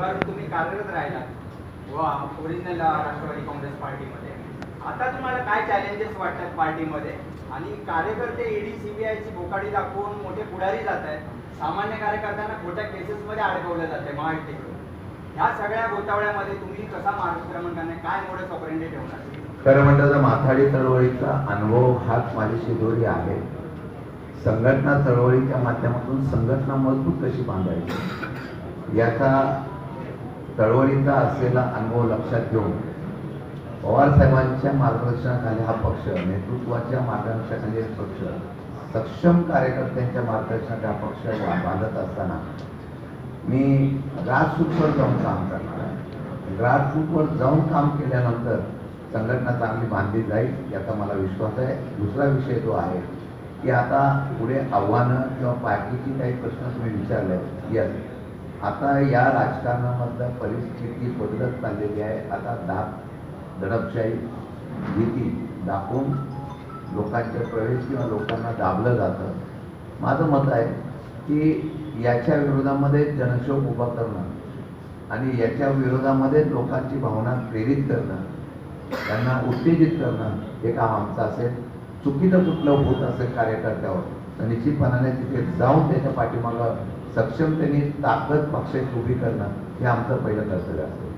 उभारून तुम्ही कार्यरत राहिलात व ओरिजिनल राष्ट्रवादी काँग्रेस पार्टीमध्ये. आता तुम्हाला काय चॅलेंजेस वाटतात पार्टीमध्ये आणि कार्यकर्ते ईडी सीबीआयची बोकाडी दाखवून मोठे पुढारी जात आहेत, सामान्य कार्यकर्त्यांना खोट्या केसेसमध्ये अडकवलं जाते महायुतीकडून. ह्या सगळ्या गोतावळ्यामध्ये तुम्ही कसा मार्गक्रमण करणार, काय मोडस ऑपरेंडी ठेवणार? खरं म्हणलं तर माथाडी चळवळीचा अनुभव हाच माझी शिदोरी आहे. संघटना चळवळीच्या माध्यमातून संघटना मजबूत कशी बांधायची याचा चळवळीचा असलेला अनुभव लक्षात घेऊन पवार साहेबांच्या मार्गदर्शनाखाली हा पक्ष, नेतृत्वाच्या मार्गदर्शनाखाली पक्ष, सक्षम कार्यकर्त्यांच्या मार्गदर्शनाखाली हा पक्ष बांधत असताना मी ग्रासरूटवर जाऊन काम करणार आहे. ग्रासरूटवर जाऊन काम केल्यानंतर संघटना चांगली बांधली जाईल याचा मला विश्वास आहे. दुसरा विषय तो आहे की आता पुढे आव्हानं किंवा पार्टीची काही प्रश्न तुम्ही विचारले. यस, आता या राजकारणामधलं परिस्थिती बदलत चाललेली आहे. आता दडपशाही भीती दाखवून लोकांचे प्रवेश किंवा लोकांना दाबलं जातं. माझं मत आहे की याच्या विरोधामध्ये जनशोक उभा करणं आणि याच्या विरोधामध्ये लोकांची भावना प्रेरित करणं, त्यांना उत्तेजित करणं हे काम आमचं असेल. चुकीचं कुठलं होत असेल कार्यकर्त्यावर तर निश्चितपणाने तिथे जाऊन त्याच्या पाठीमागं सक्षमतेने ताकद पक्षाची उभी करणं हे आमचं पहिलं कर्तव्य असेल.